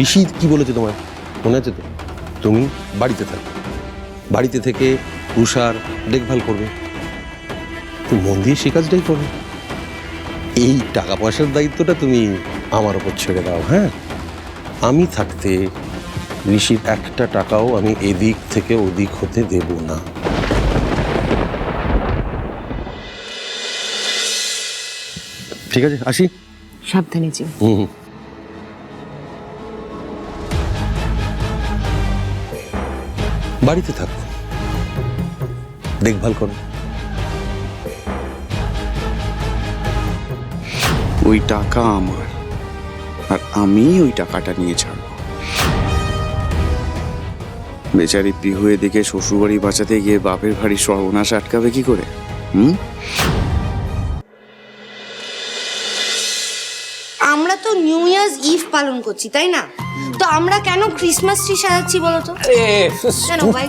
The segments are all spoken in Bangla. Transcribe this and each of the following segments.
ঋষি কি বলেছে তোমায় মনে আছে তো? তুমি বাড়িতে থাকো, বাড়িতে থেকে উষার দেখভাল করবে, তুমি মন দিয়ে সে কাজটাই করবে। এই টাকা পয়সার দায়িত্বটা তুমি আমার ওপর ছেড়ে দাও। হ্যাঁ, আমি থাকতে ঋষির একটা টাকাও আমি এদিক থেকে ওদিক হতে দেব না। ঠিক আছে, আসি। সাবধানে যেও। হুম। বাড়িতে থাকো, দেখভাল করো। ওই টাকা আমার, আর আমি ওই টাকাটা নিয়ে ছাড়ব। বেচারি পিহু এদিকে শ্বশুরবাড়ি বাঁচাতে গিয়ে বাপের ভারী সর্বনাশ আটকাবে কি করে? আমরা তো নিউ ইয়ার্স ইভ পালন করছি, তাই না? তো আমরা কেন ক্রিসমাস ট্রি সাজাচ্ছি বলো তো? কেন ভাই?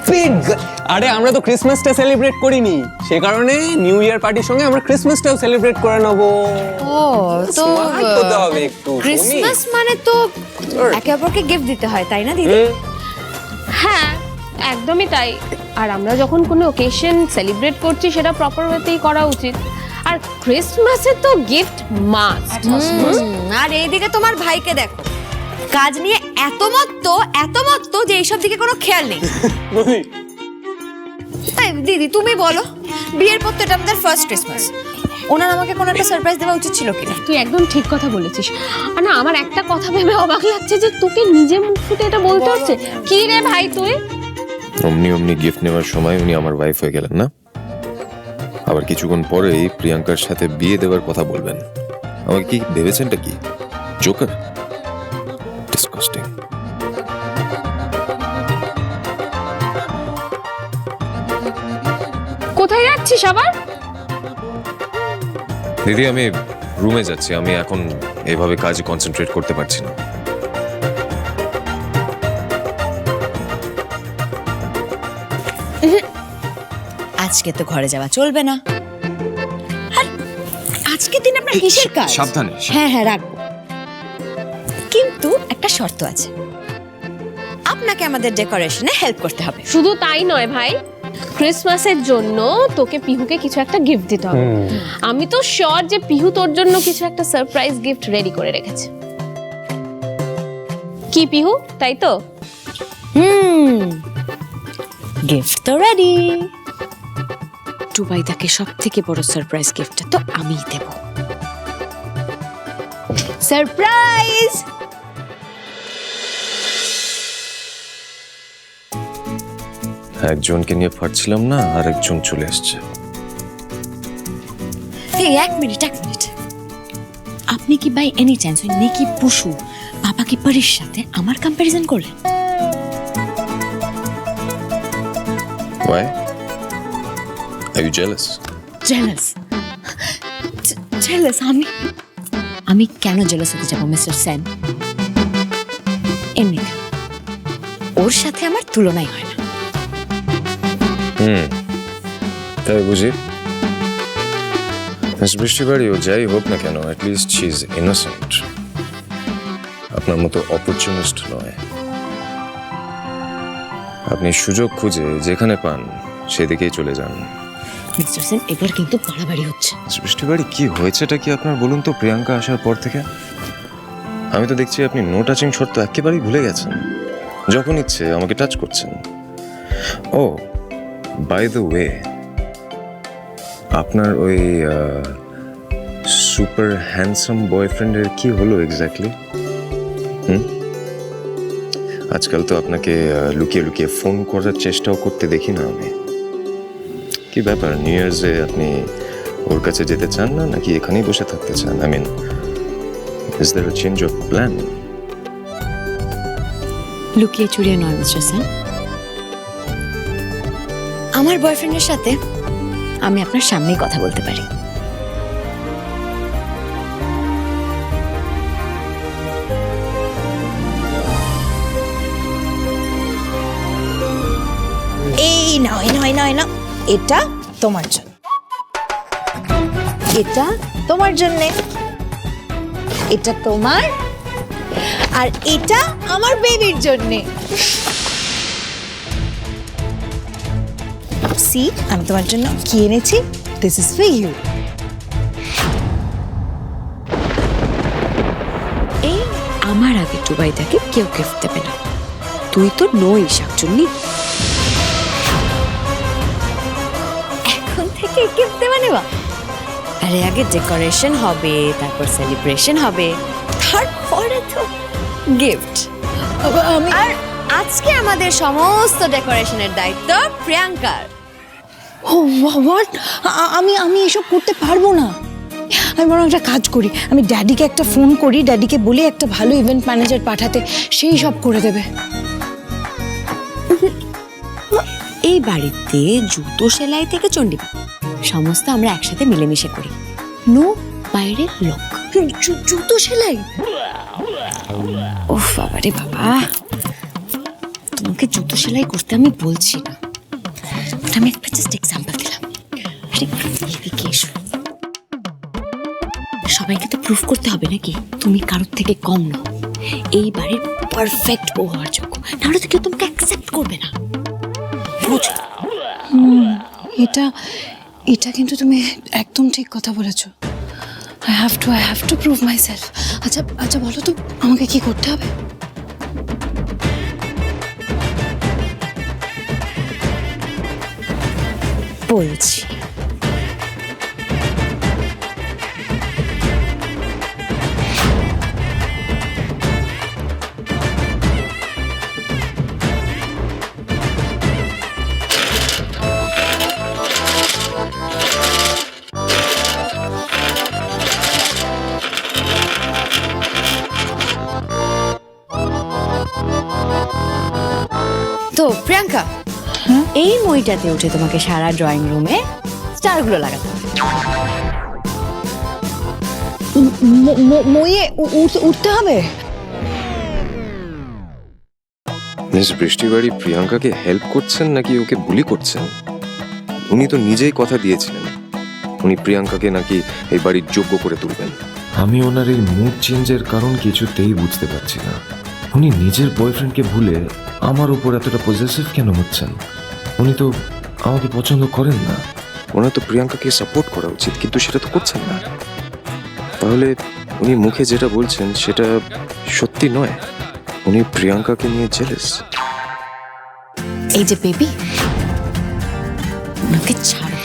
আরে আমরা তো ক্রিসমাসটা সেলিব্রেট করিনি, সে কারণে নিউ ইয়ার পার্টির সঙ্গে আমরা ক্রিসমাসটাও সেলিব্রেট করে নেবো। ও তো Smart হতে হবে একটু। ক্রিসমাস মানে তো একে অপরকে গিফট দিতে হয়, তাই না দিদি? হ্যাঁ, একদমই তাই। আর আমরা যখন কোনো ওকেশন সেলিব্রেট করছি সেটা প্রপার ওয়েতেই করা উচিত। আর ক্রিসমাসে তো গিফট মাস্ট। আর এইদিকে তোমার ভাইকে দেখো, কাজ নিয়ে এত মত্ত যে এইসব দিকে কোনো খেয়াল নেই। এই দিদি তুমি বলো, বিয়ের পর তো এটা আমাদের ফার্স্ট ক্রিসমাস, ওনার আমাকে কোনো একটা সারপ্রাইজ দেওয়া উচিত ছিল কিনা? তুই একদম ঠিক কথা বলেছিস। আর না, আমার একটা কথা ভেবে অবাক লাগছে যে তোকে নিজে মুখ ফুটে এটা বলতে হচ্ছে। কি রে ভাই তুই? অমনি গিফট নেওয়ার সময় উনি আমার ওয়াইফ হয়ে গেলেন না? আবার কিছুক্ষণ পরেই প্রিয়াঙ্কার সাথে বিয়ে দেওয়ার কথা বলবেন। আমাকে কি ভেবেছেনটা কি জোকার? ডিসকাস্টিং। কোথায় যাচ্ছিস আবার? দিদি আমি রুমে যাচ্ছি, আমি এখন এভাবে কাজে কনসেন্ট্রেট করতে পারছি না। আজকে তো ঘরে যাওয়া চলবে না। আর আজকের দিন আপনার কিসের কাজ? সাবধানে। হ্যাঁ রাখবো, কিন্তু একটা শর্ত আছে, আপনাকে আমাদের ডেকোরেশনে হেল্প করতে হবে। শুধু তাই নয় ভাই, ক্রিসমাসের জন্য তোকে পিহুকে কিছু একটা গিফট দিতে হবে। আমি তো শিওর যে পিহু তোর জন্য কিছু একটা সারপ্রাইজ গিফট রেডি করে রেখেছে। কি পিহু, তাই তো? গিফট তো রেডি। টুবাইদাকে সব থেকে বড় সারপ্রাইজ গিফটটা তো আমিই দেব। সারপ্রাইজ! একজনকে নিয়ে পারছিলাম না, আর একজন চলে আসছে। এই এক মিনিট, আপনি কি বাই এনি চান্স ওই নেকি পুশু বাবা কি পরির সাথে আমার কম্পারিজন করলেন? Why? Are you jealous? Jealous? আমি কেন জেলাস হতে যাবো মিস্টার সেন? এমনিতে ওর সাথে আমার তুলনাই হয় না। তাই বুঝি? বৃষ্টি বাড়ি ও যাই হোক না কেন, অ্যাটলিস্ট শি ইজ ইনোসেন্ট। আপনার মতো অপরচুনিস্ট নয়। আপনি সুযোগ খুঁজে যেখানে পান সেদিকেই চলে যান। মিস্টার সেন এবার কিন্তু বাড়াবাড়ি হচ্ছে। বৃষ্টি বাড়ি কি হয়েছেটা কি আপনার বলুন তো? প্রিয়াঙ্কা আসার পর থেকে আমি তো দেখছি আপনি নো টাচিং শর্ত একেবারেই ভুলে গেছেন। যখন ইচ্ছে আমাকে টাচ করছেন। ও বাই দ্য ওয়ে, আপনার ওই সুপার হ্যান্ডসাম বয়ফ্রেন্ডের কি হলো এক্স্যাক্টলি? আজকাল তো আপনাকে লুকিয়ে লুকিয়ে ফোন করার চেষ্টাও করতে দেখি না আমি। কি ব্যাপার, নিউ ইয়ার্সে আপনি ওর কাছে যেতে চান না, নাকি এখানেই বসে থাকতে চান? I mean, is there a change of plan? লুকিয়ে চুরিয়ে নয় মিস্টার সেন, আমার বয়ফ্রেন্ডের সাথে আমি আপনার সামনেই কথা বলতে পারি। এই নয়, এটা তোমার জন্য, এটা তোমার জন্য, এটা তোমার, আর এটা আমার বেবির জন্য। সি, আমি তোমার জন্য কি এনেছি। This is for you. এই আমার আগে টুবাইদাকে কেউ গিফট দেবে না। তুই তো নই শাকচুন্নি। এখন থেকে গিফট দেবা নেবা? আরে আগে ডেকোরেশন হবে, তারপর সেলিব্রেশন হবে, তারপরে তো গিফট। আর আজকে আমাদের সমস্ত ডেকোরেশনের দায়িত্ব প্রিয়াঙ্কার। ও হোয়াট? আমি এসব করতে পারবো না। আমি বরং একটা কাজ করি, আমি ড্যাডিকে একটা ফোন করি, ড্যাডিকে বলি একটা ভালো ইভেন্ট ম্যানেজার পাঠাতে, সেই সব করে দেবে। এই বাড়িতে জুতো সেলাই থেকে চণ্ডীপা সমস্ত আমরা একসাথে মিলেমিশে করি। নো বাইরের লোক। জুতো সেলাই? ও বাবা রে বাবা, তোমাকে জুতো সেলাই করতে আমি বলছি না, আমি একটা জাস্ট এক্সাম্পল দিলাম। আরে এদিকে এসো। সবাইকে তো প্রুফ করতে হবে নাকি তুমি কারোর থেকে কম নও, এই বাড়ির পারফেক্ট বউ হওয়ার যোগ্য, নাহলে তো কেউ তোমাকে অ্যাকসেপ্ট করবে না, বুঝো? এটা কিন্তু তুমি একদম ঠিক কথা বলেছো। I have to prove my self. আচ্ছা বলো তো আমাকে কি করতে হবে? বলছি। তো প্রিয়াঙ্কা, এই মইটাতে উঠে তোমাকে সারা ড্রয়িং রুমে স্টারগুলো লাগাতে হবে। মইয়ে উঠতে হবে? মিস বৃষ্টিবাড়ি প্রিয়াঙ্কাকে হেল্প করছেন নাকি ওকে বুলি করছেন? উনি তো নিজেই কথা দিয়েছিলেন উনি প্রিয়াঙ্কাকে নাকি এই বাড়ির যোগ্য করে তুলবেন। আমি ওনার এই মুড চেঞ্জের কারণ কিছুতেই বুঝতে পারছি না। উনি নিজের বয়ফ্রেন্ডকে ভুলে আমার উপর এতটা পজেসিভ কেন হচ্ছেন? উনি তো আমাকে পছন্দ করেন না। ওনার তো প্রিয়াঙ্কাকে সাপোর্ট করা উচিত, কিন্তু সেটা তো করছেন না। তাহলে উনি মুখে যেটা বলছেন সেটা সত্যি নয়, উনি প্রিয়াঙ্কাকে নিয়ে জেলাস। এই যে বেবি, ওনাকে ছাড়ো,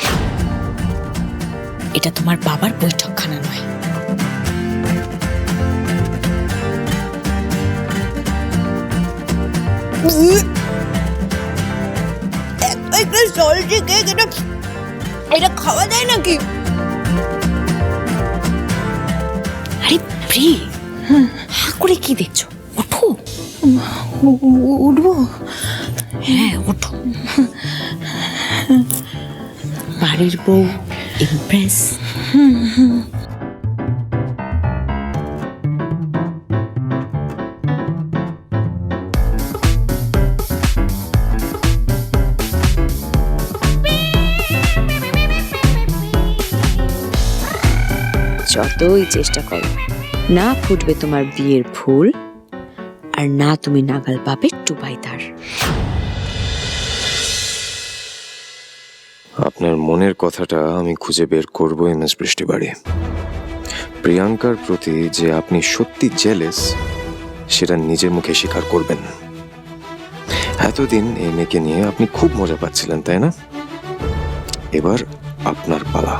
এটা তোমার বাবার বৈঠকখানা নয়। এটা খাওয়া যায় নাকি? আরে প্রি, হা করে কি দেখছো? ওঠো। উঠবো? হ্যাঁ ওঠো। বাড়ির বউ ইমপ্রেস। যতই চেষ্টা করো, না ফুটবে তোমার বিয়ের ফুল, আর না তুমি নাগাল পাবে টুবাইদার। আপনার মনের কথাটা আমি খুঁজে বের করবো মিস বৃষ্টিবাড়ি। প্রিয়াঙ্কার প্রতি যে আপনি সত্যি জেলেস সেটা নিজের মুখে স্বীকার করবেন। এতদিন এই মেয়েকে নিয়ে আপনি খুব মজা পাচ্ছিলেন, তাই না? এবার আপনার পালা।